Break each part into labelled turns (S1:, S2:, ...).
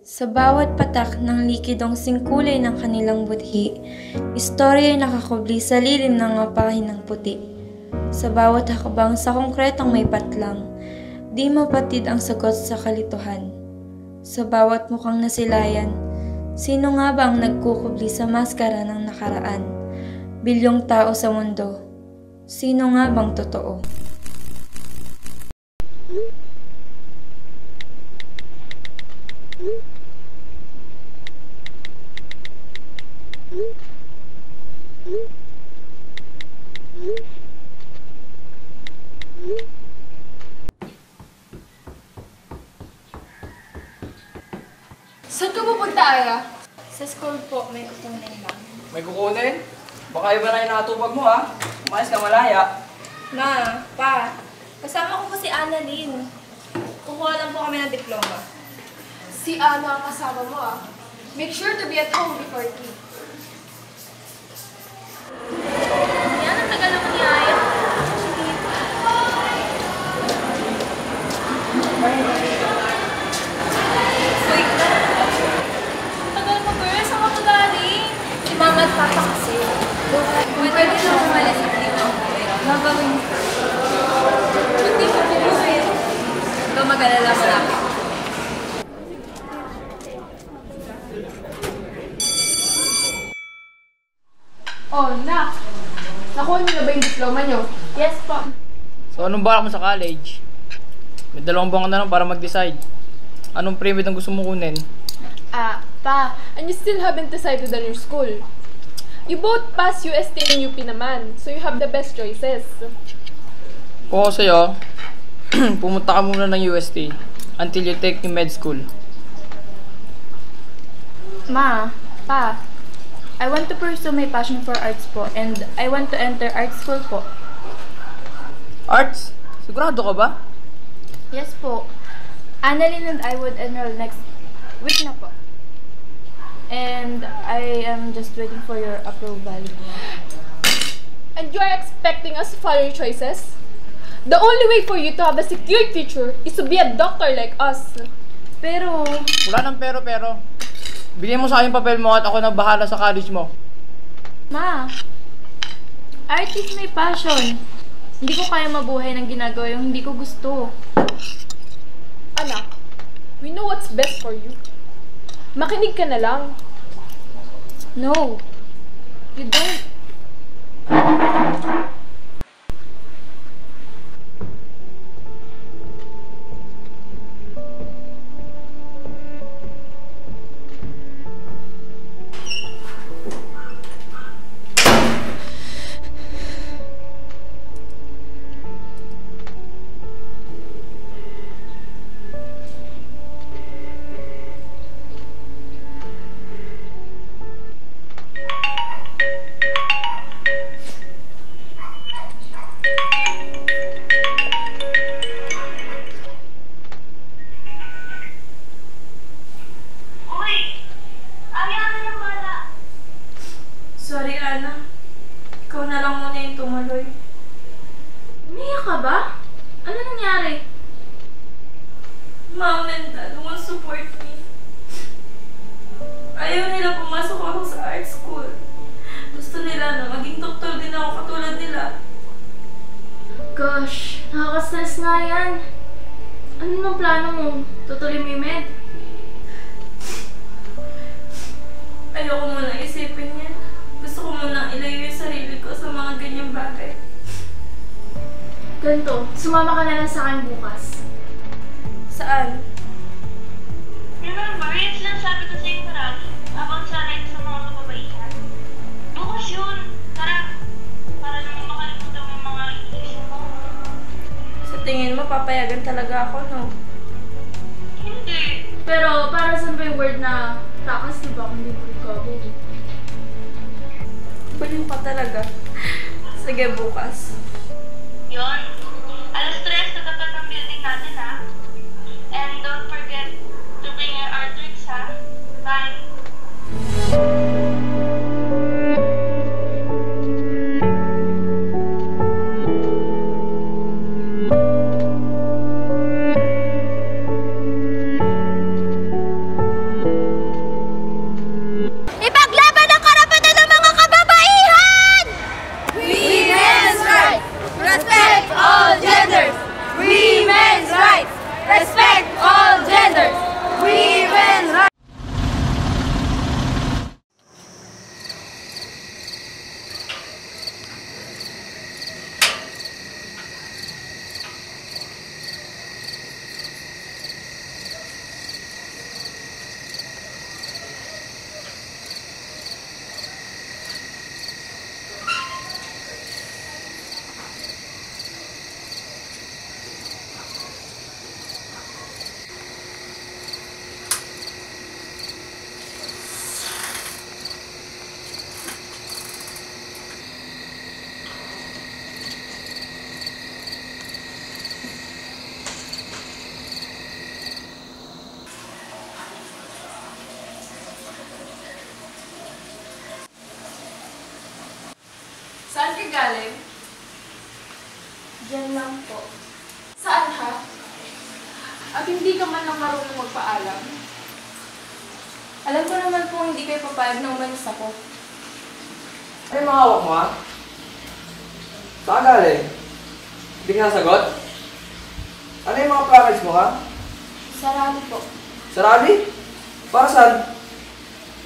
S1: Sa bawat patak ng likidong singkulay ng kanilang budhi, istorya ay nakakubli sa lilim ng mga pahinang puti. Sa bawat hakbang sa konkretong may patlang, di mapatid ang sagot sa kalituhan. Sa bawat mukhang nasilayan, sino nga ba ang nagkukubli sa maskara ng nakaraan? Bilyong tao sa mundo, sino nga bang totoo?
S2: Saan ka pupunta, Aya?
S1: Sa school po, may kukunin lang.
S3: May kukunin? Baka iba na yung nakatupag mo ha. Umayos ka malaya.
S1: Ma, pa, kasama ko po si Annalyn. Kukuha lang po kami ng diploma.
S2: Si Ana ang kasama mo, ah. Make sure to be at home before 3.
S1: Yan ang tagal naman ni Aya. Wait na. Tagal mo, girl. Saan ka magaling? Si Mama at Papa kasi. Pwede na umalis at dito. Gagawin ko. Hindi ko pinuhin. Ito mag-alala mo namin.
S2: Oh, nak. Nakuha niyo na ba yung diploma niyo?
S1: Yes po.
S3: So anong balak mo sa college? May 2 buwan ka na lang para mag-decide. Anong private ang gusto mo kunin?
S2: Pa, and you still haven't decided on your school. You both passed UST and UP naman, so you have the best choices.
S3: Kung ako sa'yo, pumunta ka muna ng UST until you take yung med school.
S1: Ma, Pa, I want to pursue my passion for arts po and I want to enter art school po.
S3: Arts? Sigurado ka ba?
S1: Yes po. Annalyn and I would enroll next week na po. And I am just waiting for your approval.
S2: And you are expecting us to follow your choices? The only way for you to have a secure future is to be a doctor like us.
S1: Pero,
S3: Wala nang pero. Bigyan mo sa akin yung papel mo at ako na bahala sa college mo.
S1: Ma, art is my passion. Hindi ko kaya mabuhay ng ginagawa yung hindi ko gusto.
S2: Anak, we know what's best for you. Makinig ka na lang.
S1: No, you don't. Sorry, Ana. Ikaw na lang muna yung tumuloy. Umiyak ka ba? Ano nangyari? Mom and Dad won't support me. Ayaw nila pumasok ako sa art school. Gusto nila na maging doktor din ako katulad nila. Gosh, nakaka-stress nga yan. Ano nang plano mo? Tutuloy mo yung med? Ayoko muna isipin yan. Gusto ko muna ilayo yung sarili ko sa mga ganyang bagay.
S4: Ganito, sumama ka na lang sa akin bukas.
S1: Saan?
S5: Remember, yung sinasabi ko sa inyo marami, habang sanay sa mga kababaihan. Bukas yun, tara, para naman makalimutan mo yung mga iniisip mo.
S1: Sa tingin mo, papayagan talaga ako, no?
S5: Hindi.
S4: Pero para saan ba yung word na takas, diba, kung hindi ko recover?
S1: Baliw ka talaga. Sige, bukas.
S5: Yun. Alas 3 na tapat ang building natin, ha? And don't forget to bring your artworks, ha? Bye.
S2: galing?
S1: Diyan lang po.
S2: Saan ka? At hindi ka man lang marunong magpaalam.
S1: Alam ko naman po hindi kayo papayag na umalis ako.
S6: Ano yung mga hawak mo, ha? Saan galing? Hindi ka nasagot? Ano yung mga placards mo, ha?
S1: Sarado po.
S6: Sa rally? Para saan?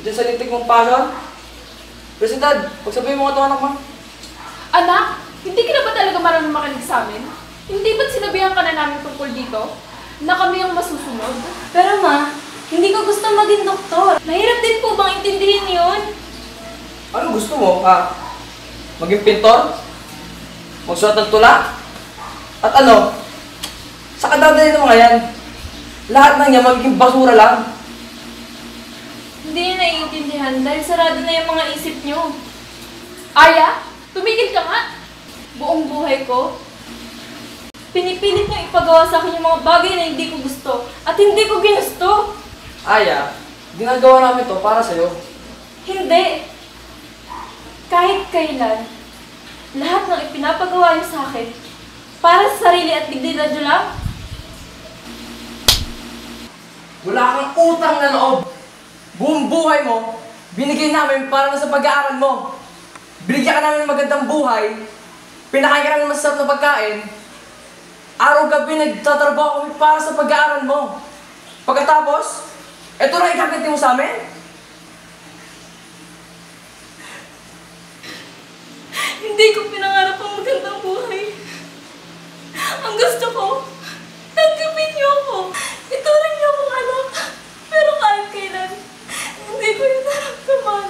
S6: Diyan sa lintik mong passion? Presidad, pagsabihin mo nga ito, anak mo.
S2: Anak, hindi ka na ba talaga marunong makinig sa amin? Hindi ba't sinabihan ka na namin tungkol dito? Na kami ang masusunod?
S1: Pero ma, hindi ko gusto maging doktor. Mahirap din po bang intindihin yun?
S6: Ano gusto mo, ha? Maging pintor? Magsulat ng tula? At ano? Sa kadadali ng mga yan, lahat ng yan magiging basura lang.
S1: Hindi niyo naiintindihan dahil sarado na yung mga isip niyo.
S2: Aya, tumigil ka nga!
S1: Buong buhay ko, pinipilit niyo ipagawa sa akin yung mga bagay na hindi ko gusto at hindi ko ginusto.
S6: Aya, ginagawa namin to para sa'yo.
S1: Hindi. Kahit kailan, lahat ng ipinapagawa niyo sa akin, para sa sarili at dignidad niyo lang.
S6: Wala kang utang na loob. Buong buhay mo, binigay namin para na sa pag-aaral mo. Binigyan ka namin ng magandang buhay, pinakain ka namin masarap na pagkain, araw-gabi nagtatrabaho kami para sa pag-aaral mo. Pagkatapos, eto na ikaganti mo sa amin?
S1: Hindi ko pinangarap ang magandang buhay. Ang gusto ko, tanggapin niyo ako. Ituring niyo akong anak. Pero kahit kailan, hindi ko yun naramdaman.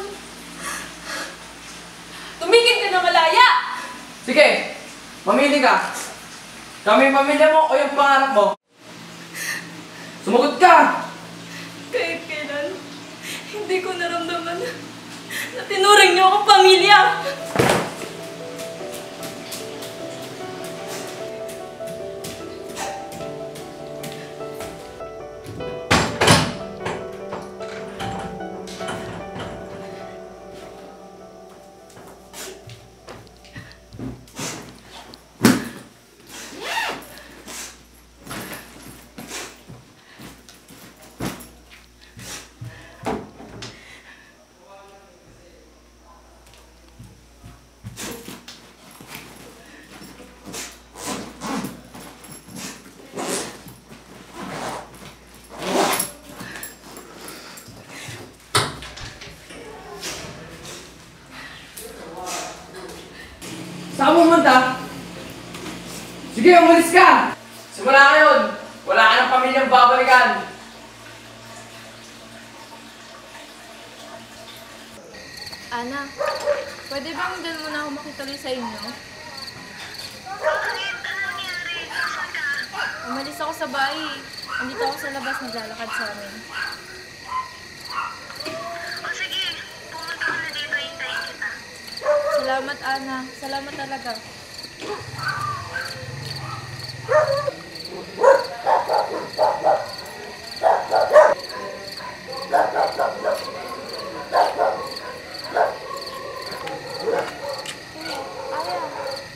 S2: Tumigil ka na malaya!
S6: Sige, mamili ka. Kami yung pamilya mo o yung pangarap mo? Sumagot ka!
S1: Kahit kailan, hindi ko naramdaman na tinuring niyo akong pamilya.
S6: Saan mo pumunta? Sige, umalis ka! Simula ngayon, wala ka ng pamilyang babalikan.
S1: Ana, pwede bang dyan muna ako makituloy sa inyo?
S5: Bakit? Ano nangyari? Saan ka?
S1: Umalis ako sa bahay. Andito ako sa labas naglalakad sa amin.
S5: O sige, pumunta ka na dito, hintayin kita.
S1: Salamat, Ana. Salamat talaga.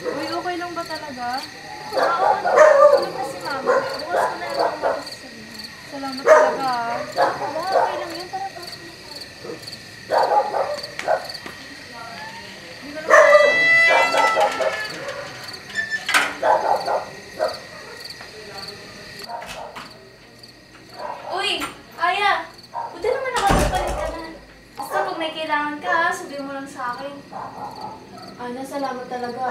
S1: Uy, okay lang ba talaga?
S4: Oo, tulog na si Mama. Bukas ko na lang ang magsasabihin.
S1: Salamat talaga.
S4: Ako ba? Okay lang yun. Tara, pasok na.
S1: Hindi ko naman.
S4: Uy, Aya! Buti naman nakapagpalit ka na. Basta pag may kailangan ka, sabihin mo lang sa akin.
S1: Ana, salamat talaga.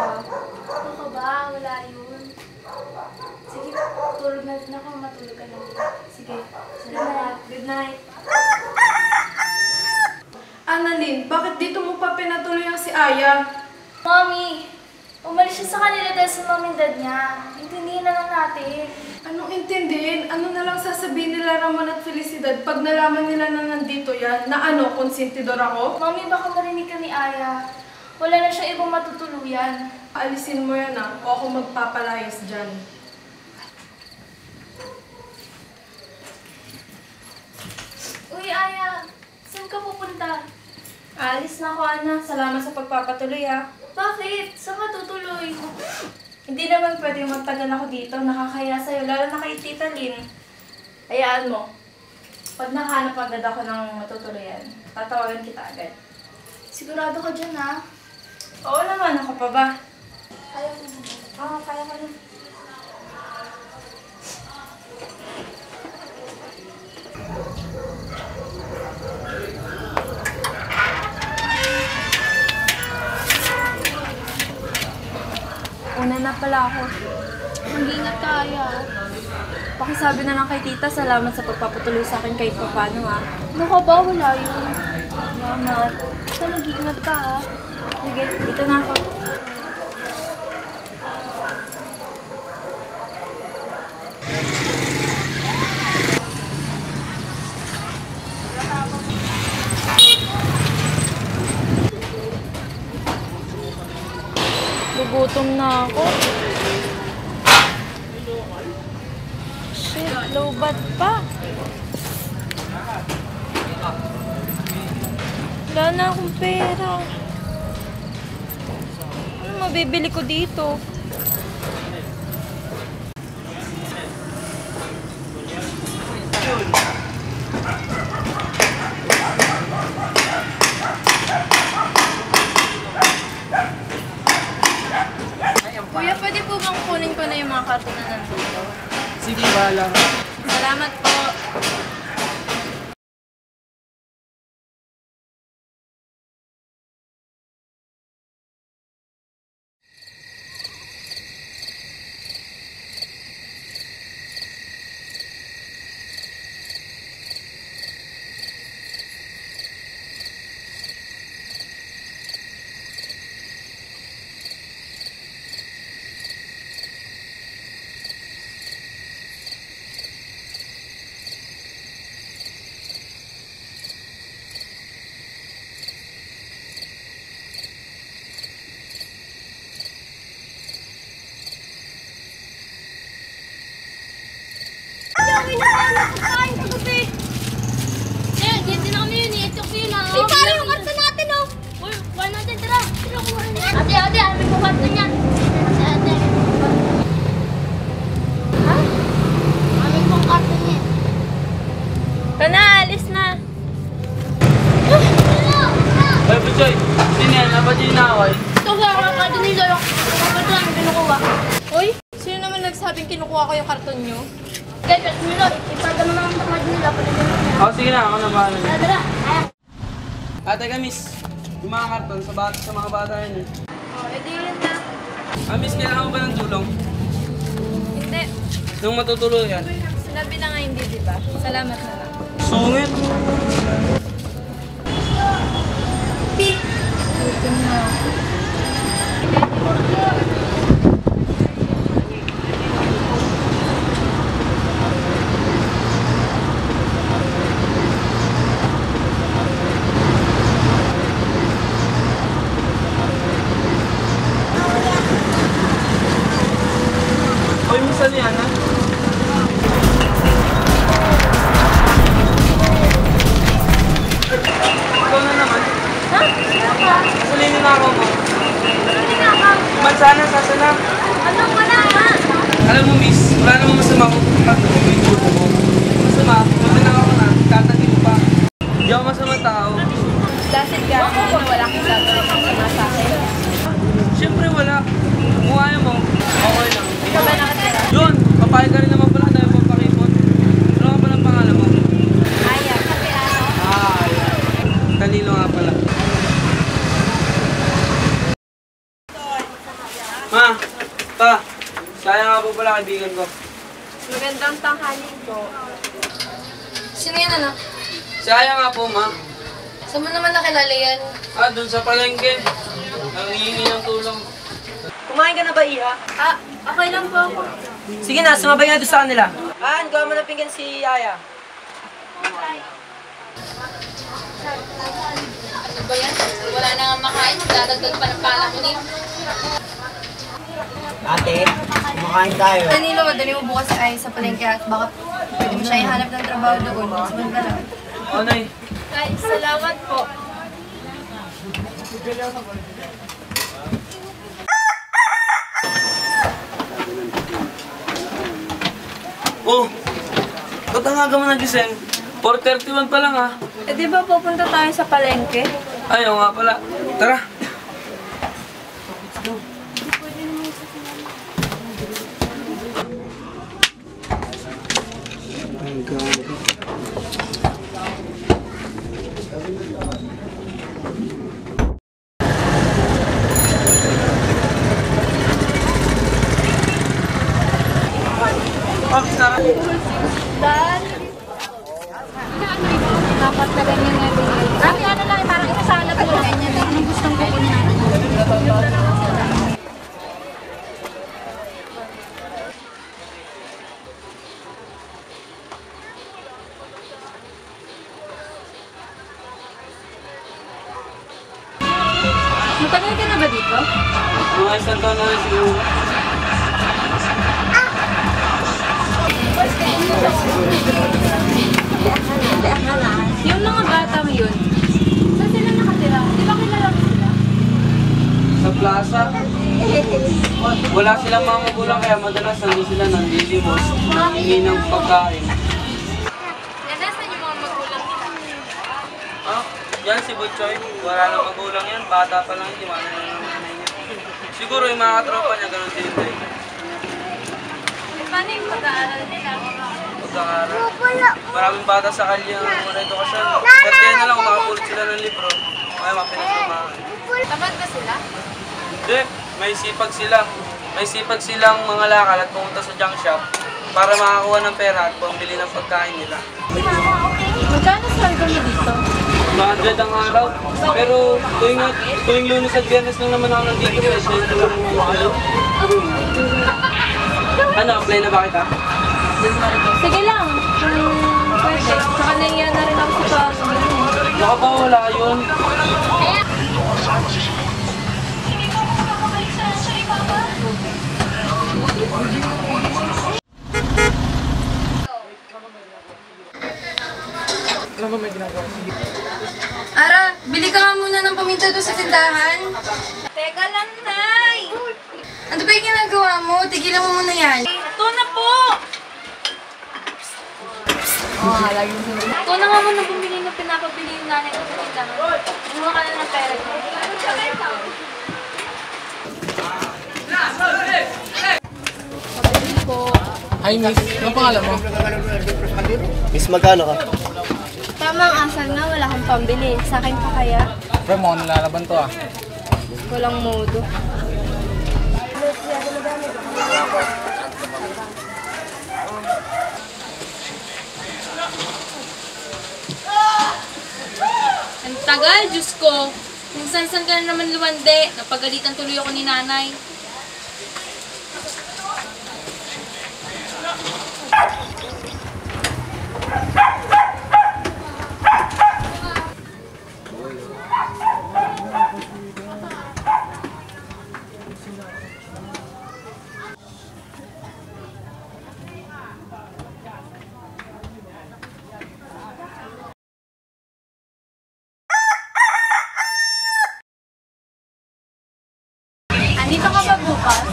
S4: Ano ka ba? Wala yun. Sige, tulog na din ako. Matulog ka na din.
S1: Sige, salamat. Good night.
S2: Annalyn, bakit dito mo pa pinatuloy ang si Aya?
S4: Mommy, umalis siya sa kanila dahil sa mom and dad niya. Intindihin na lang natin.
S2: Anong intindihin? Ano na lang sasabihin nila Ramon at Felicidad pag nalaman nila na nandito yan? Na ano, konsentidor ako?
S4: Mommy, baka marinig ka ni Aya. Wala na siya ibang matutuluyan.
S2: Alisin mo yan o ako magpapalayas dyan.
S4: Uy, Aya! Saan ka pupunta?
S1: Alis na ako, Ana. Salamat sa pagpapatuloy, ha.
S4: Bakit? Saan ka tutuloy?
S1: Hindi naman pwede magtagal ako dito. Nakakaya sa'yo, lalo na kay Tita Lynn. Hayaan mo. Pag nakahanap agad ako ng matutuluyan, tatawagan kita agad.
S4: Sigurado ka dyan, ha?
S1: Oo naman, ako pa ba?
S4: Kaya mo.
S1: Oo, kaya ko na. Una na pala ako.
S4: Mag-ingat ka, Aya.
S1: Pakisabi na lang kay tita, salamat sa pagpapatuloy sa akin kahit papano ha.
S4: Naku ba? Wala yun.
S1: Salamat.
S4: Basta mag-ingat ka, ha?
S1: Sige, dito na ako. Gugutom na ako. Shit, low-bat pa. Wala na akong pera. Ano mabibili ko dito? Kuya, pwede po bang kunin ko na yung mga karton na nandito?
S3: Sige, bahala ka.
S1: Salamat po.
S4: Ay, parang yung karton natin, oh! Uy, kuha natin, tara! Ate, amin ko karton yan! Ate. Ha? Amin kong karton yan.
S1: Kana, alis na.
S3: Ay, Buchoy, sino yan? Ba't yung inaaway?
S4: Ito ba ang karton nila yung karton namin kinukuha?
S1: Uy, sino naman nagsabing kinukuha ko yung karton nyo?
S4: Kaya, nila, iparga mo naman ang karton nila.
S3: Oh, sige na, ako na bahala.
S4: Tara!
S3: Ate ka, miss. Yung mga karton sa mga bata yun eh.
S1: Oh, edi yun na.
S3: Miss, kailangan mo ba ng tulong?
S1: Hindi.
S3: Nung matutuloy yan.
S1: Sinabi na nga hindi, di ba? Salamat na lang.
S3: Sungit!
S1: Gutom na ako.
S3: Hoy, miss, ano yan, ha? Ikaw na naman.
S4: Ha? Sino ka?
S3: Salinin na ako mo.
S4: Sino ka?
S3: Mansana, sasana.
S4: Ano ka na, ha?
S3: Alam mo, miss, wala namang masama kung pagkakagawin yung grupo ko. Masama, maganda ako na, tatagin mo pa. Hindi ako masamang tao.
S1: Dasit ka, hindi na wala kang gagawin ng sama sa akin.
S3: Siyempre wala. Kung ayaw mo, okay lang.
S1: Ikaw ba nakatira?
S3: Yun, papayag ka rin naman pala dahil magpakipon. Ano nga pala ang pangalan mo?
S1: Aya, kasi ano?
S3: Ay, Talilo nga pala. Ma, pa, sayang nga po pala kaibigan ko.
S1: Magandang tanghali po.
S4: Sino yan, anak?
S3: Sayang nga po, ma.
S4: Saan mo naman nakilala yan?
S3: Dun sa palengke. Nangihingi ng tulong.
S6: Kumain ka na ba, Iha?
S1: Ah, okay lang po ako.
S6: Sige na, sumabay nga doon sa kanila. Gawa mo ng pinggan si Aya.
S4: Ano ba yan? Wala na nga makain. Dadagdag pa ng pala ko niyo.
S6: Ate, kumakain tayo.
S1: Danilo, dali mo bukas ay sa palengke at baka pwede mo siya ihanap ng trabaho doon. Mas maganda lang.
S3: O, Nay.
S1: Ay, salamat po.
S3: Oh, katangaga mo na gising. 4:31 pa lang ah.
S1: Eh di ba pupunta tayo sa palengke?
S3: Ayaw nga pala. Tara. Oh, Sarah.
S4: Dapat na ganyan nga din. Grabe, ano lang, parang isasalap ko lang ganyan. Anong gustong kukunin?
S1: Matagal ka na ba dito?
S3: Mga isang taon na rin siguro.
S1: Yung mga batang yun, saan sila nakatira? Di ba kilala mo sila?
S3: Sa plaza. Wala silang mga magulang kaya madalas nandun sila nanlilimos, nangingi ng pagkain.
S1: Yan, nasan yung mga magulang nila?
S3: Ah, yan si Butchoy. Wala nang magulang yan. Bata pa lang, iwanan na ng nanay niya. Siguro yung mga tropa niya, ganun din tayo.
S1: Paano yung pag-aaral nila?
S3: Pagkakaral. Maraming bata sa kalye ang mga edukasyon. Kahit kaya na lang makapulot sila ng libro. Ay, mapinagpamahan.
S1: Tamad ba sila?
S3: Hindi, may sipag sila. May sipag silang mga lakal at pumunta sa junk shop para makakuha ng pera at pambili ng pagkain nila.
S1: Magkano sweldo mo dito?
S3: 200 ang araw. Pero tuwing Lunes at Biyernes lang naman ako nandito. Kaya siya ito lang mga Ano, apply na ba kita?
S1: Sige lang. Pwede. Saka nangyayari na rin ako sa
S3: Baka ba wala yun?
S1: Ara, bili ka nga muna ng paminta doon sa tindahan.
S4: Teka lang, Nay!
S1: Ano ba yung ginagawa mo? Tigilan mo muna yan.
S4: Ito na po!
S1: Ito na nga muna bumili ng pinapabili yung nanay ko sa tindahan. Kumuha ka na ng pera ko.
S6: Hi, miss. Anong pangalan mo?
S7: Miss, magkano ka?
S1: Tamang asal nga, wala kang pambili. Sa akin pa kaya?
S6: Pre, mo nilalaban to ah.
S1: Walang modo.
S8: Ang tagal, Diyos ko. Kung saan-saan ka na naman lumande, napagalitan tuloy ako ni nanay.
S1: Andito ka ba bukas?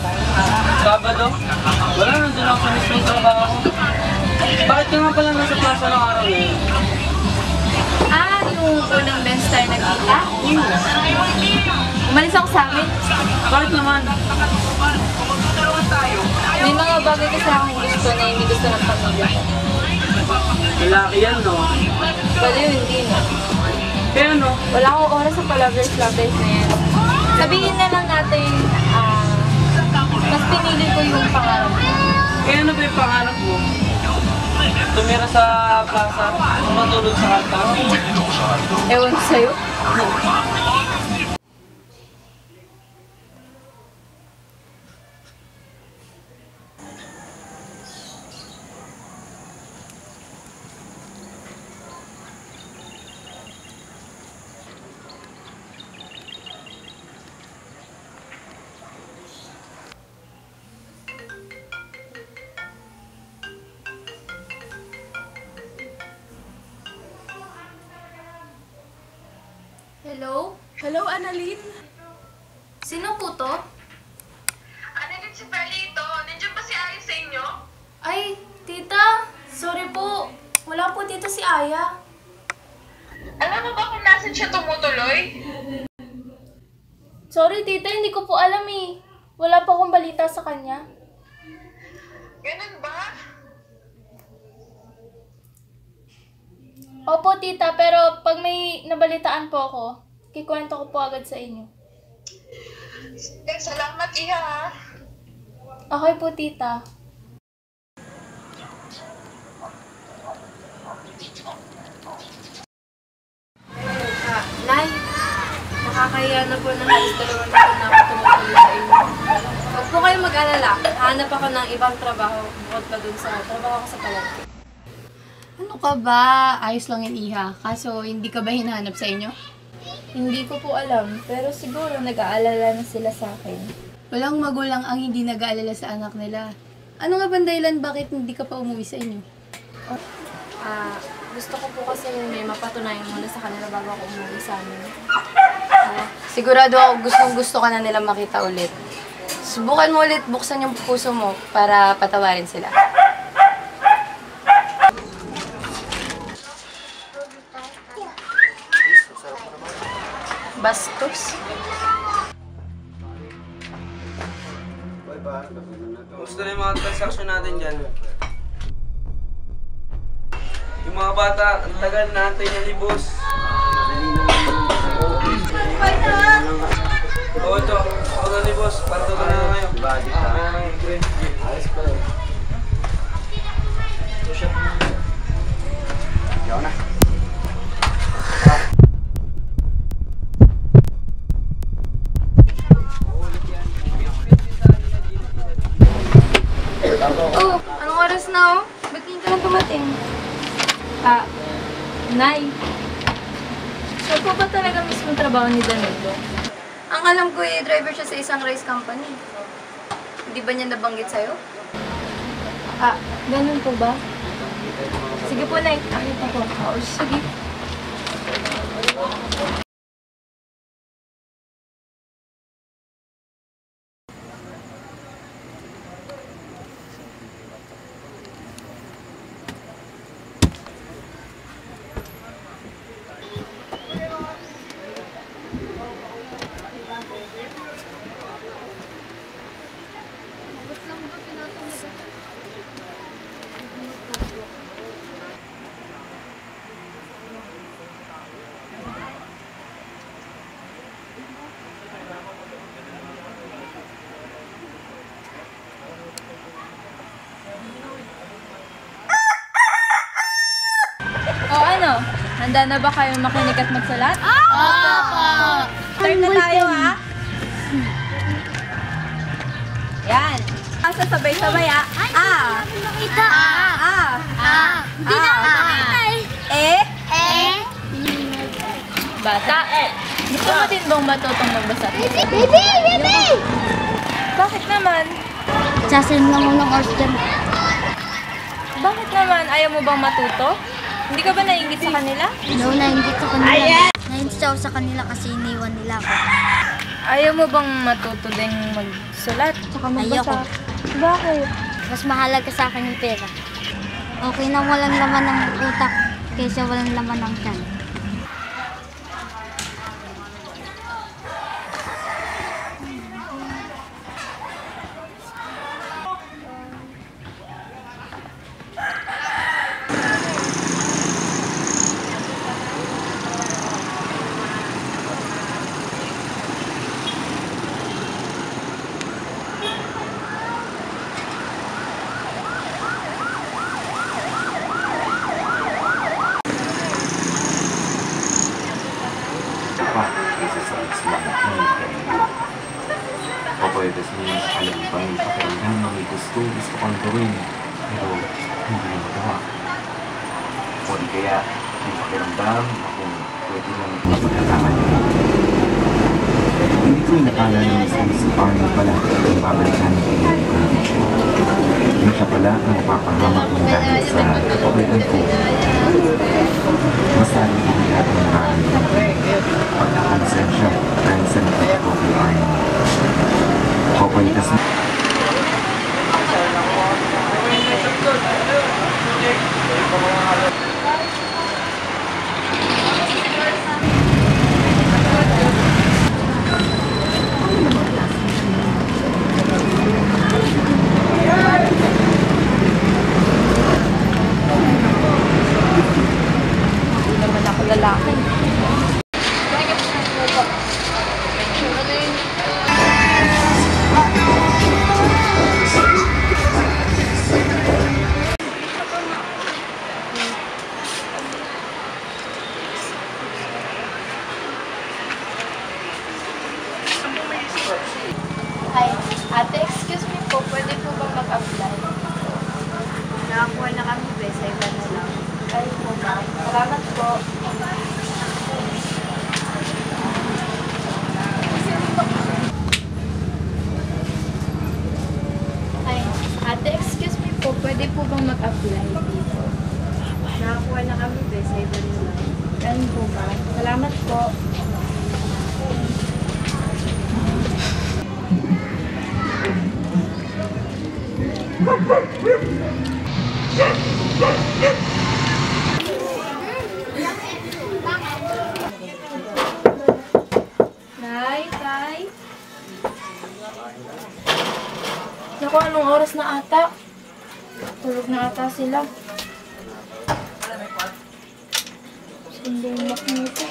S3: Sabado? Wala, nandun ako sa mismong trabaho. Bakit ka nga pala nasa plaza ng araw eh?
S1: Ah, yung unang bench tayo nagkita? Umalis ako sa amin.
S3: Bakit naman?
S1: May mga bagay kasi akong gusto na hindi gusto ng pamilya ko.
S3: Lalaki yan, no?
S1: Baliw, hindi na.
S3: Kaya ano?
S1: Wala akong oras sa pa-lovers na yan. Sabihin na lang natin, mas pinili ko yung pangarap ko.
S3: Kaya ano ba yung pangarap mo? Tumira sa plaza, matulog sa kanta?
S1: Ewan ko sa'yo.
S4: Hello?
S2: Hello, Annalyn?
S4: Sino po to?
S5: Ano din si Perlito? Nandiyan
S4: Sorry po. Wala po dito si Aya.
S5: Alam mo ba kung nasan siya tumutuloy?
S4: Sorry, tita. Hindi ko po alam eh. Wala pa akong balita sa kanya.
S5: Ganun ba?
S4: Opo, tita. Pero pag may nabalitaan po ako, kikwento ko po agad sa inyo.
S5: Salamat, Iha, ha?
S4: Okay po, tita.
S1: Nay, nakakahiya na po ng halos 2 taon na ako tumutuloy sa inyo. Huwag po kayong mag-alala. Hanap ako ng ibang trabaho bukod pa dun sa trabaho ko sa palengke.
S9: Ano ka ba? Ayos lang yan, Iha. Kaso, hindi ka ba hinahanap sa inyo?
S1: Hindi ko po alam, pero siguro nag-aalala na sila sa akin.
S9: Walang magulang ang hindi nag-aalala sa anak nila. Ano nga ba dahilan bakit hindi ka pa umuwi sa inyo?
S1: Gusto ko po kasi may mapatunayan muna sa kanila bago ako umuwi sa amin.
S10: Sigurado ako gustong-gusto ka na nila makita ulit. Subukan mo ulit buksan yung puso mo para patawarin sila. Bastos.
S3: Gusto na yung mga transaction natin dyan. Yung mga bata, ang tagal na antay niya ni boss. Oo, ito. Ako na ni boss. Parto ka na ngayon. Ayos pa eh.
S7: Yaw na.
S10: Oh, anong oras na oh? Ba't hindi ka lang dumating?
S1: Nay, sure po ba talaga mismo trabaho ni Danilo?
S10: Ang alam ko driver siya sa isang rice company. Hindi ba niya nabanggit sa'yo?
S1: Ganun po ba? Sige po, Nay. Nakita ko. Sige. Ano? Handa na ba kayo makinig at magsulat? Start na tayo, ha? Yan. Sasabay-sabay, ha?
S4: Hindi na ako makita eh.
S1: Bata, gusto mo din bang matutong magbasa?
S4: Baby!
S1: Bakit naman?
S4: Sasend lang mo ng oras dyan.
S1: Bakit naman? Ayaw mo bang matuto? Hindi ka ba naiingit sa kanila?
S4: No, nainggit sa kanila. Nainggit ako sa kanila kasi iniwan nila ako.
S1: Ayaw mo bang matuto din magsulat? Tsaka magbasa?
S4: Ayoko.
S1: Bakit?
S4: Mas mahalaga sa akin yung pera. Okay na walang laman ng utak kaysa walang laman ng tiyan.
S11: This means alam ko yung pakiramdam na may gusto kong gawin, pero hindi mo magawa. O di kaya, may pakiramdam na kung pwede lang magpagkakaman. Hindi ko inakala na si Arnie pala ang babalikan ng kailangan ko. Hindi siya pala ang mapapahamak ng dahil sa kapagalitan ko. Masali din lahat ng nararamdaman ko. Pagkakalisan siya dahil sa nakita ko kay Arnie. Hopefully, this
S8: lalaki.
S10: Hi, ate, excuse me po, pwede po ba mag-apply? Nakakuha na kami, bes, ay ba na lang? Ay po ba? Salamat po. Hi, ate, excuse me po, pwede po bang mag-apply dito? Nakakuha na kami, bes, ay ba na lang? Yan po ba? Salamat po.
S8: Nay, Tay. Naku, anong oras na ata? Tulog na ata sila. Sindimak nito.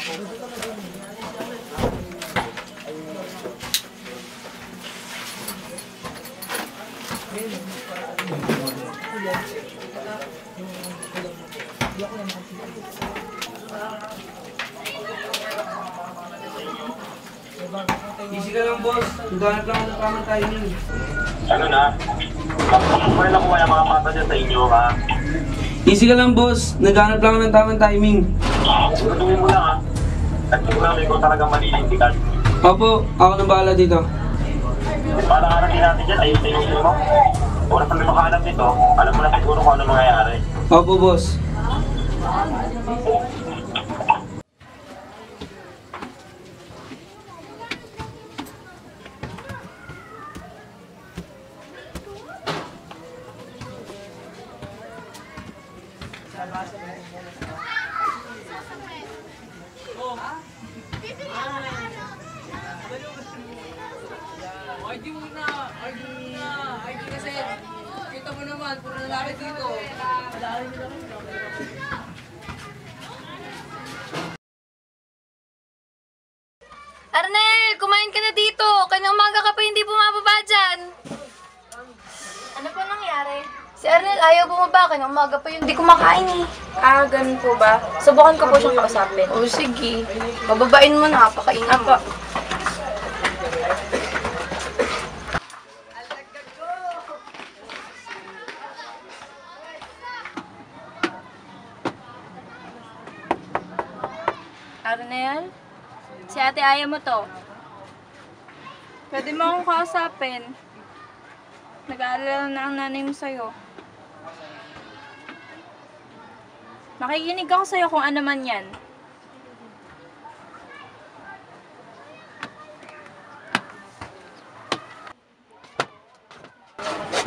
S3: Easy ka lang, boss. Naghanap lang ako ng tamang timing.
S12: Ano na? Pwede na kuha yung mga mata dyan sa inyo, ha?
S3: Easy ka lang, boss. Naghanap lang ako ng tamang timing.
S12: Siguraduhin mo lang, ha? At siguraduhin ko talagang malilintikan.
S3: Opo, ako nang bahala dito.
S12: Para karating natin dyan, ayusin mo. Oras na may makahanap nito, alam mo na siguro kung ano mangyayari.
S3: Opo, boss.
S6: ID muna! ID muna! ID kasi! Kita mo naman, puro lalaki dito.
S10: Arnel, kumain ka na dito. Kanyang umaga ka pa hindi bumababa dyan. Ano pa nangyari? Si Arnel ayaw bumaba. Kanyang umaga pa yun hindi kumakain eh.
S8: Ah, ganun po ba? Subukan ko po siyang kausapin.
S10: O sige. Bababain mo na. Pakainin mo.
S8: Arnel? Si ate ayaw mo to. Pwede mo akong kausapin. Nag-aalala na ang nanay mo sa'yo. Makikinig ako sa'yo kung ano man yan.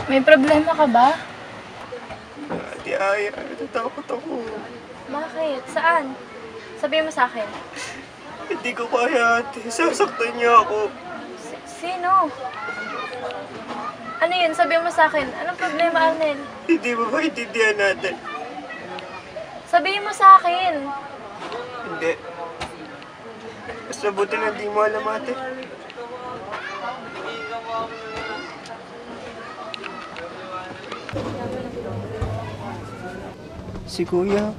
S8: May problema ka ba?
S7: Ate Aya, natatakot ako.
S8: Bakit? Saan? Sabihin mo sa akin.
S7: Hindi ko kaya, ate. Sasaktan niya ako.
S8: Sino? Ano yun? Sabihin mo sa akin. Anong problema, Arnel?
S7: Hindi mo maintindihan natin.
S8: Sabihin mo sa akin.
S7: Hindi. Mas mabuti na di mo alam, ate. Si Kuya.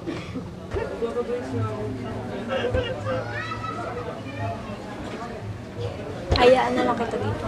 S8: Hayaan na lang kita dito.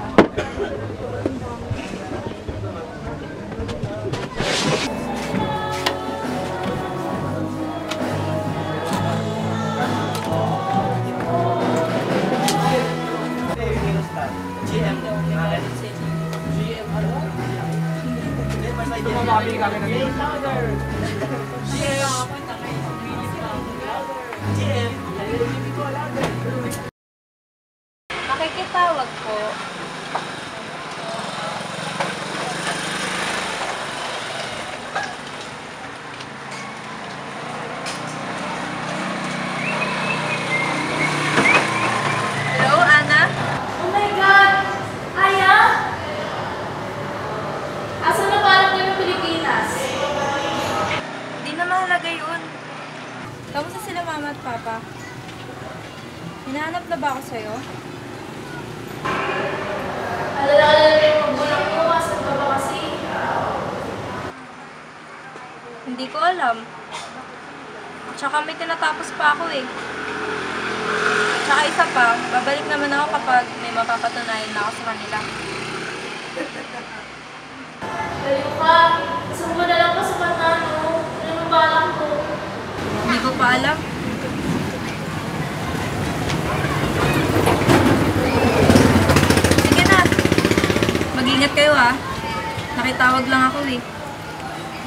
S8: Makikitawag po. Hello, Ana?
S4: Oh my God! Aya? Asan na parang yung Pilipinas?
S8: Hindi na mahalaga yun. Kamusta Kamusta sila mama at papa? Hinahanap na ba ako sa'yo?
S4: Alala na yung magulang mo, asan ka ba kasi?
S8: Hindi ko alam. Tsaka may tinatapos pa ako eh. Tsaka isa pa, babalik naman ako kapag may mapapatunayan na ako sa kanila.
S4: Layo ka. Gusto mo na lang pa sa Patano. Ano mo ba alam ko?
S8: Hindi ko pa alam. Sige na. Mag-ingat kayo ha. Nakitawag lang ako eh.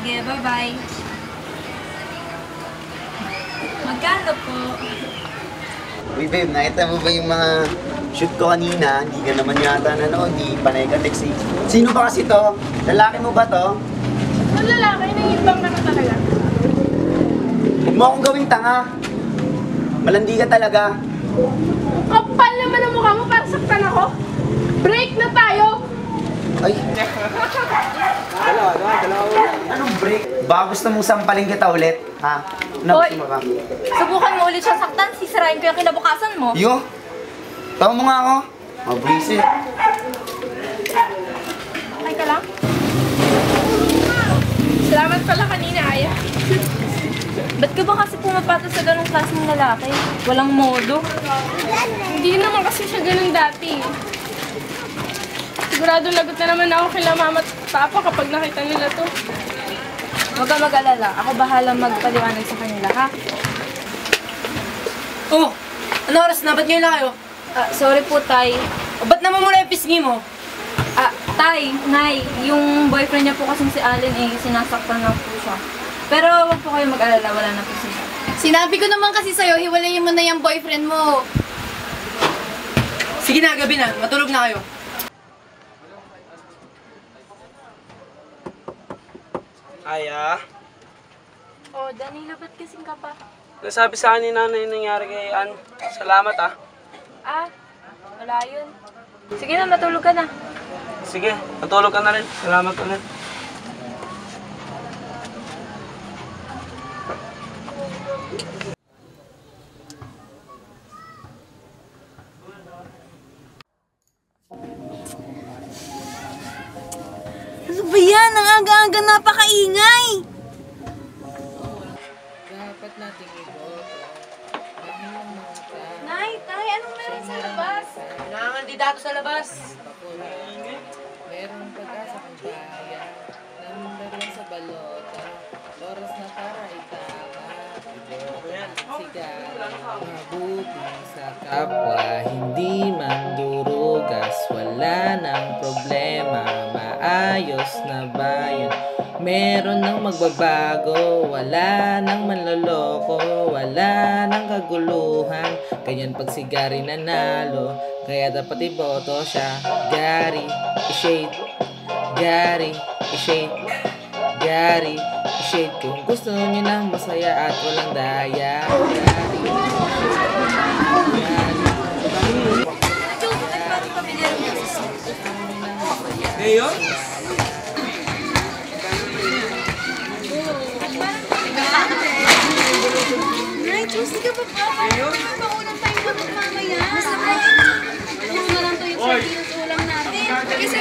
S8: Sige, bye-bye. Magkano po?
S13: Uy babe, nakita mo ba yung mga shoot ko kanina? Hindi ka naman yata nanood, di panay ka text eh. Sino ba kasi to? Lalaki mo ba to?
S2: Ang lalaki, nangibang ka na talaga.
S13: Huwag mo akong gawing tanga. Malandi ka talaga.
S2: Kapal naman ang mukha mo para saktan ako. Break na tayo!
S13: Ay. Anong break? Baka gusto mong sampalin kita ulit, ha? Nagusto mo ba?
S8: Subukan mo ulit siya saktan, sisirain ko yung kinabukasan mo.
S13: Yo! Tawa mo nga ako. Mabwisit.
S2: Okay ka lang? Salamat pala kanina, Aya.
S8: Ba't ka ba kasi pumapatol sa ganong klaseng lalaki? Walang modo.
S2: Hindi naman kasi siya ganun dati. Sigurado lagot na naman ako kila mama at papa kapag nakita nila to.
S8: Huwag ka mag-alala. Ako bahala magpaliwanag sa kanila, ha?
S6: Oh! Ano oras na? Ba't ngayon na kayo?
S8: Sorry po, Tay.
S6: Ba't naman muna yung pisngi mo?
S8: Tay, Nay, yung boyfriend niya po kasing si Allen eh, sinasaktan na po siya. Pero huwag po kayo mag-alala, wala na po siya.
S9: Sinabi ko naman kasi sa'yo, hiwalayin mo na yung boyfriend mo.
S6: Sige na, gabi na. Matulog na kayo.
S3: Aya?
S8: Oh, Danilo, ba't kasing ka pa?
S3: Nasabi sa akin ni nanay yung nangyari kay Ann. Salamat
S8: Wala yun. Sige na, matulog ka na.
S3: Sige, matulog ka na rin. Salamat ulit.
S10: Ano ba yan? Ang aga-aga napakaingay!
S14: Dapat natin iboto.
S10: Nay, Tay, anong meron sa labas?
S6: Nangangandidato sa labas.
S14: Merong pag-asa kang bayan. Nandarin sa balota. Oras na para itama. Sigara. Mabuti sa kapwa. Hindi man durugas. Wala nang problema. Maayos na bayan. Meron nang magbabago. Wala nang manloloko. Wala nang kaguluhan. Ganyan pag si Gary nanalo. Kaya dapat iboto siya. Gary, i-shade. Gary, i-shade. Gary, i-shade. Kung gusto niyo ng masaya at walang daya. Gary,
S3: Ngayon?
S10: Nay, Tuesday ka pa ba? Paulang tayo matag mamaya. Basta ba? Ano na lang to yung sardinas ulam natin. Kasi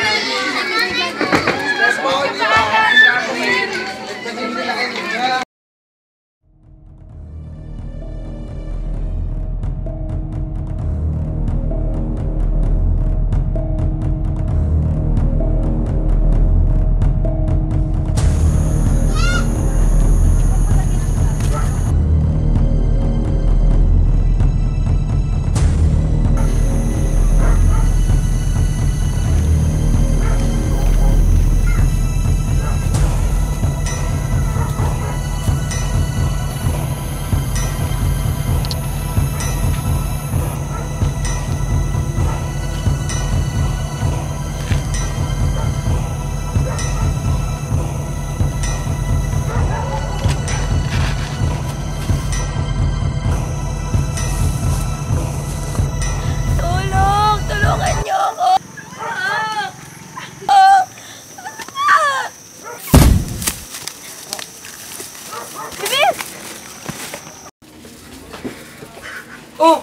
S6: Oh!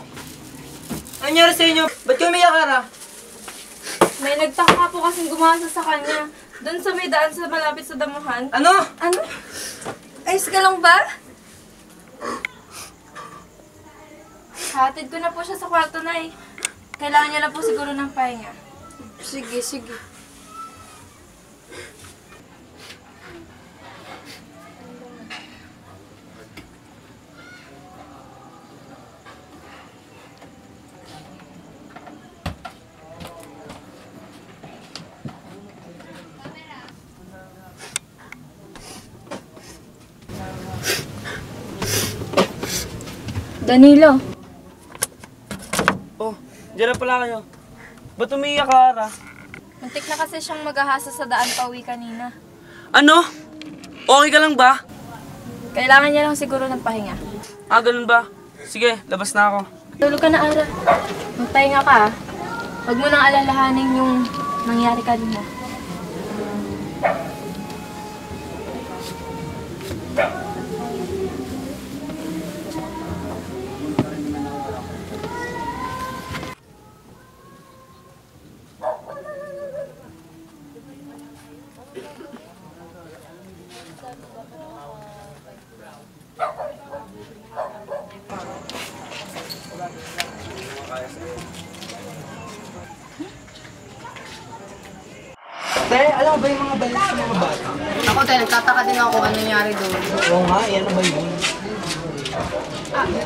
S6: Ano nangyari sa inyo? Ba't kayo umiyak, Ara?
S8: May nagtaka po kasing gumasa sa kanya. Doon sa may daan sa malapit sa damuhan.
S6: Ano?
S8: Ano? Ayos ka lang ba? Hatid ko na po siya sa kwarto na eh. Kailangan niya lang po siguro ng pahinga.
S10: Sige, sige.
S8: Danilo.
S3: Oh, diyan na pala kayo. Ba't umiiyak ka, Ara?
S8: Muntik na kasi siyang maghahasa sa daan pauwi kanina.
S3: Ano? Okay ka lang ba?
S8: Kailangan niya lang siguro ng pahinga.
S3: Ah, ganun ba? Sige, labas na ako.
S8: Tulog ka na, Ara. Magpahinga ka, ah. Huwag mo nang alalahanin yung nangyari kanina.
S6: Te, alam mo ba yung mga balita ng mga bata?
S9: Ako, te, nagtataka din ako kung ano nangyari doon.
S6: Oo nga, yan na ba yun?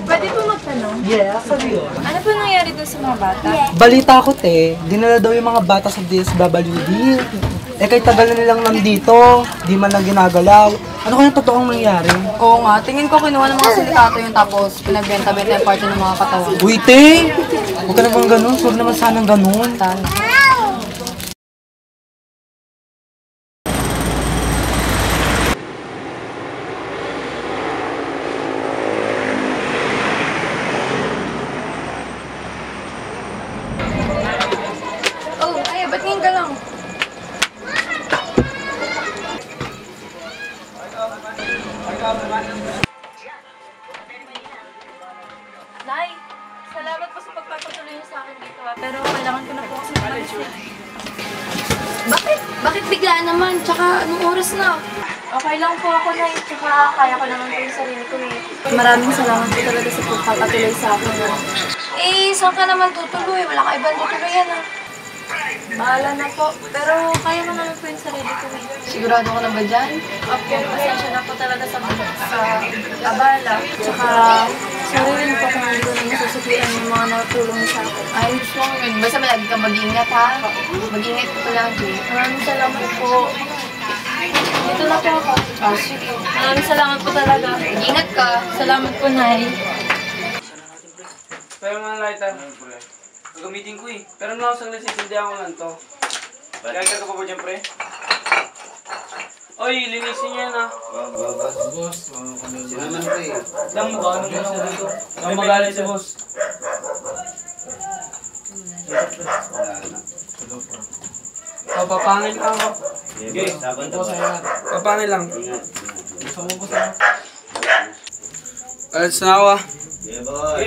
S8: Pwede po magtanong?
S6: Yeah, sabi yun.
S8: Ano po nangyari doon sa mga bata?
S6: Balita ko, te, dinala daw yung mga bata sa DSWD. Eh, kay tagal na nilang nandito, di man lang ginagalaw. Ano kaya totoong nangyari?
S9: Oo nga, tingin ko kinuha ng mga sindikato yung tapos pinagbenta-benta yung parte ng mga katawan.
S6: Uy, te! Huwag ka naman ganun, sure naman sanang ganun.
S8: Oh, ay, ba't ngayon ka lang? Nay, salamat po sa pagpapatuloy niyo sa akin dito, ah. Pero kailangan ko na po kasi umalis eh.
S10: Bakit? Bakit bigla naman? Tsaka anong oras na?
S8: Okay lang po ako, Nay. Tsaka kaya ko naman po yung sarili ko eh. Maraming salamat po talaga sa pagpapatuloy sa akin. Ah.
S10: Eh, saan ka naman tutuloy? Wala ka ibang tutuluyan ah.
S8: Bahala na po. Pero kaya ko naman po yung sarili ko eh.
S9: Sigurado ka na ba dyan?
S8: Opo, pasensya na po talaga sa abala. Tsaka, sorry rin po kung hindi ko na nasusukitan yung mga natulong sa akin.
S9: Ayos lang yun. Basta malagi ka mag-iingat ha. Mag-iingat ka palagi.
S8: Maraming salamat po. Dito na po ako.
S9: Sige.
S8: Maraming salamat po talaga.
S9: Mag-iingat ka.
S8: Salamat po, Nay.
S3: Pero mga lighter, gagamitin ko eh. Pero nung ako nagsisindihan ko lang to. Lighter ka pa ba dyan, pre? Oy, linisin niya na.
S13: Boss, sino naman ito eh?
S3: Lang mo ba? Anong gusto dito? Ang magalit si boss. Papapangin ka ako. Okay, papangin lang. Alas na ako ah.
S13: Yeah, boy.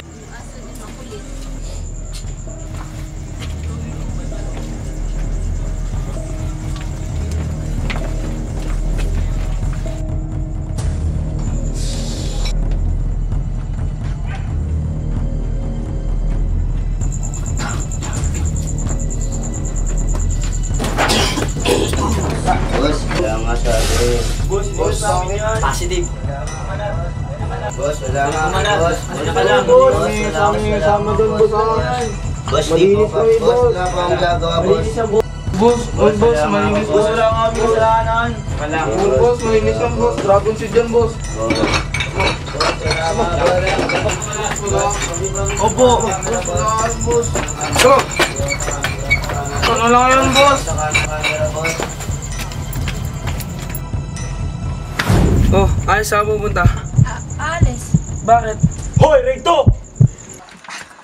S13: Boss, wala nga sabi.
S3: Boss, sabi niya.
S6: Positive.
S13: Boss, wala nga. Boss,
S7: Wala ka lang.
S13: Boss,
S7: Sama doon, boss.
S13: Boss, di po pa. Boss, wala pa akong gagawa, boss.
S7: Boss, malinis boss. Wala nga kami kasalanan.
S3: Wala.
S7: Boss, malinis lang, boss. Dragon seed yan, boss. Opo. Boss. Go! Ano lang yun, boss?
S3: Oh, ayos saan pupunta?
S8: Alis.
S3: Bakit?
S7: Hoy, Recto!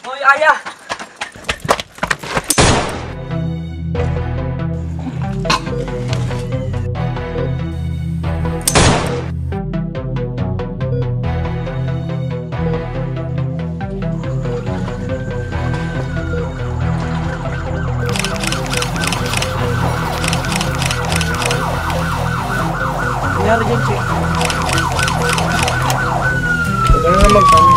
S3: Hoy, Aya! nangyari dyan, Che?
S7: Ito na naman kami.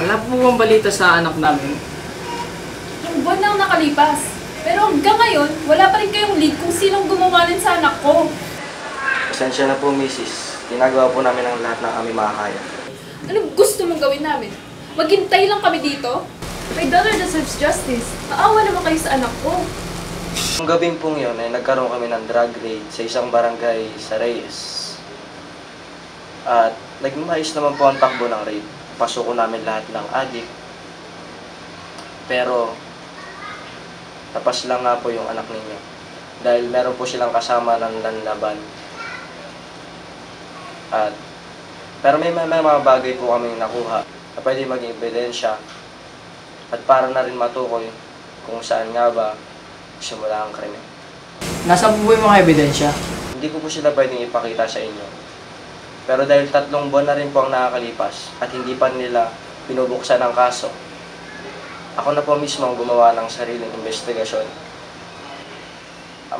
S6: Wala po bang balita sa anak namin?
S2: Yung buwan nang nakalipas. Pero hanggang ngayon, wala pa rin kayong lead kung sinong gumawa rin sa anak ko.
S3: Pasensya na po, Mrs. Ginagawa po namin ang lahat ng aming makakaya.
S2: Anong gusto mong gawin namin? Maghintay lang kami dito? My daughter deserves justice. Maawa naman kayo sa anak ko.
S3: Ang gabing pong yun ay nagkaroon kami ng drug raid sa isang barangay sa Reyes. At nagmais naman po ang takbo ng raid. Pasuko namin lahat ng adik. Pero tapas lang nga po yung anak ninyo. Dahil meron po silang kasama ng lanlaban. Pero may mga bagay po kaming nakuha na pwede maging ebidensya at para na rin matukoy kung saan nga ba simula ang krimen.
S6: Nasaan po ba yung mga ebidensya?
S3: Hindi ko po sila pwedeng ipakita sa inyo. Pero dahil 3 buwan na rin po ang nakakalipas at hindi pa nila pinubuksan ang kaso, ako na po mismo ang gumawa ng sariling investigasyon.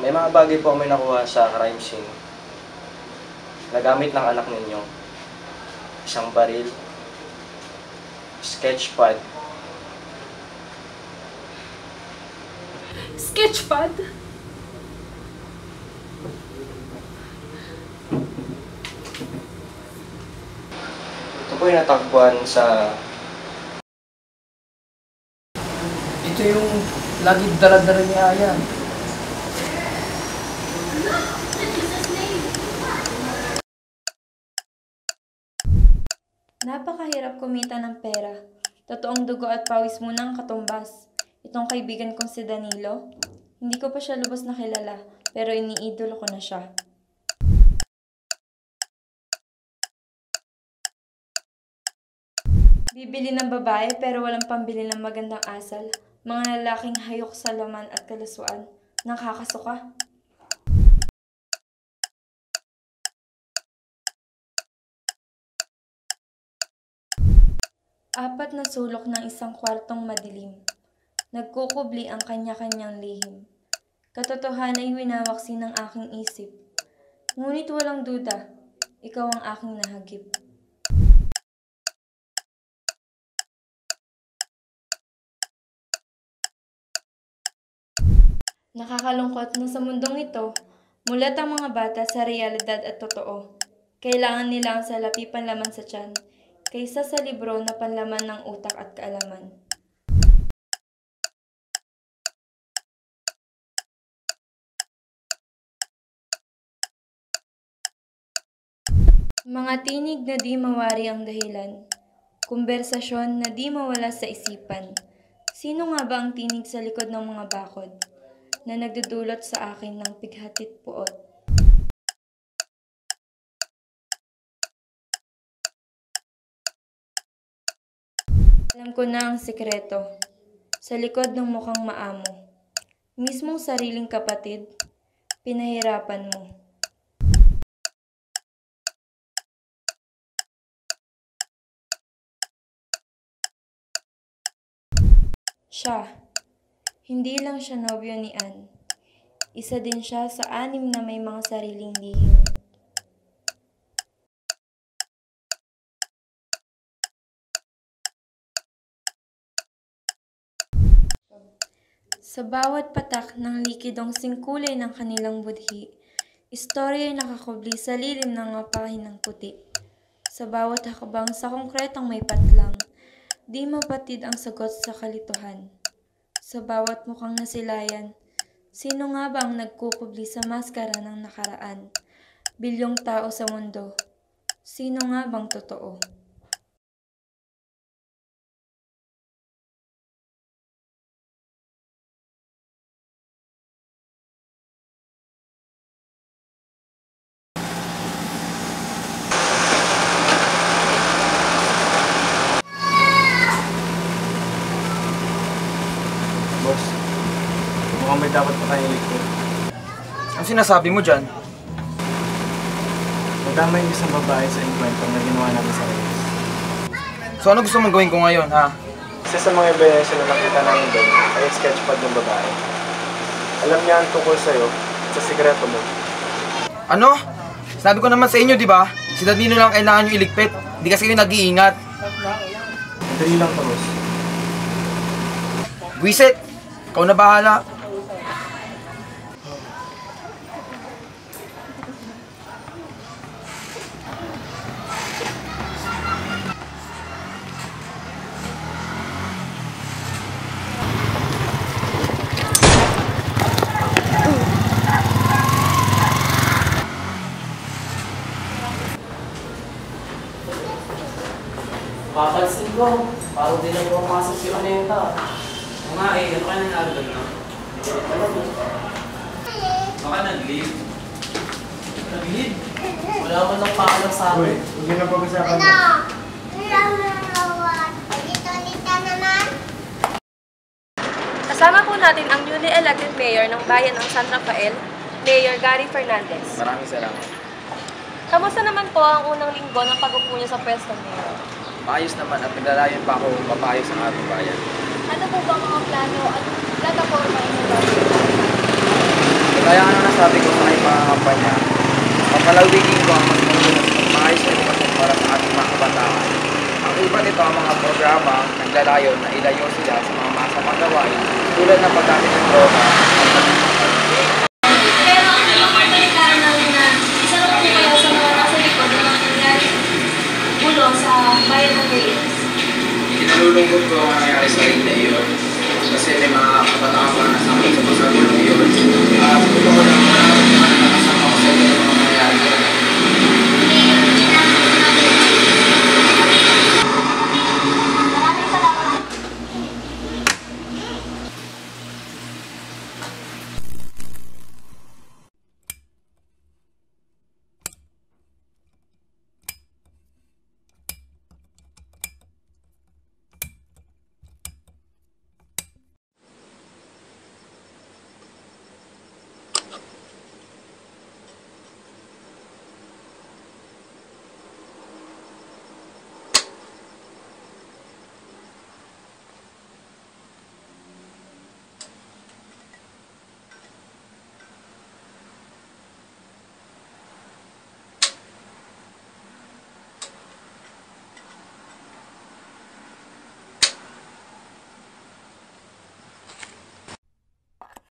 S3: May mga bagay po kami nakuha sa crime scene. Nagamit ng anak ninyo. Isang baril, sketchpad,
S2: Sketchpad?
S3: ito po yung natagpuan sa...
S6: Ito yung lagi dala-dala ni Aya.
S1: Napakahirap kumita ng pera. Totoong dugo at pawis muna ang katumbas. Itong kaibigan kong si Danilo, hindi ko pa siya lubos na kilala, pero iniidolo ko na siya. Bibili ng babae pero walang pambili ng magandang asal. Mga lalaking hayok sa laman at kalusuan. Nakakasuka. Apat na sulok ng isang kwartong madilim. Nagkukubli ang kanya-kanyang lihim. Katotohanan ay winawaksi ng aking isip. Ngunit walang duda, ikaw ang aking nahagip. Nakakalungkot na sa mundong ito, mulat ang mga bata sa realidad at totoo. Kailangan nila ang salapi panlaman sa tiyan, kaysa sa libro na panlaman ng utak at kaalaman. Mga tinig na di mawari ang dahilan, konbersasyon na di mawala sa isipan. Sino nga ba ang tinig sa likod ng mga bakod na nagdudulot sa akin ng pighatit puot? Alam ko na ang sikreto. Sa likod ng mukhang maamo, mismong sariling kapatid, pinahirapan mo. Siya, hindi lang siya nobyo ni Ann. Isa din siya sa 6 na may mga sariling lihim. Sa bawat patak ng likidong singkulay ng kanilang budhi, istorya ay nakakubli sa lilim ng mga pahinang puti. Sa bawat hakbang sa konkretong may patlang, di mapatid ang sagot sa kalituhan. Sa bawat mukhang nasilayan, sino nga ba ang nagkukubli sa maskara ng nakaraan? Bilyong tao sa mundo, sino nga bang totoo?
S15: sinasabi mo dyan?
S3: Madamay yung isang babae sa enkwentong na ginawa namin sa Reyes.
S15: So ano gusto mong gawin ko ngayon, ha?
S3: Isa sa mga ebidensya na nakita namin doon ay yung sketchpad ng babae. Alam niya ang tungkol sa'yo at sa sikreto mo.
S15: Ano? Sabi ko naman sa inyo, di ba? Si Danilo lang kailangan nyo iligpit. Hindi kasi kayo nag-iingat.
S3: Madali lang, Toros.
S15: Buisit! Ikaw na bahala.
S6: Papansin ko, parang din ang pumapasok si Oneta. Oo nga eh, ano ka nangyari doon, no? Baka nag-leave. Nag-leave? Wala man lang paalam sa akin.
S3: Hindi na pag-usapan mo.
S8: Kasama po natin ang newly elected mayor ng bayan ng San Rafael, Mayor Gary Fernandez.
S11: Maraming salamat.
S8: Kamusta naman po ang unang linggo ng pag-upo niyo sa pwesto mayor?
S11: Maayos naman at naglalayon pa ako mapayos ang ating bayan.
S10: Ano po ba mga plano at plataforma inyo gagawin?
S11: Kaya nga nasabi ko sa aking mga kampanya, papalawigin ko ang mas maayos na edukasyon para sa ating mga kabataan. Ang iba nito ang mga programa naglalayon na ilayo sila sa mga masamang gawain tulad ng paggamit ng droga.
S10: Pero ang pinakabalitaran namin na isa na po kayo sa mga nasa likod ng mga nangyari gulo sa bayan ng Reyes.
S11: Kinalulungkot ko ang nangyari sa rin na iyon kasi may mga kabataan pa na sakit sa pasagulo iyon. Gusto ko lang na nakasama ko sa ito ng mga nangyari.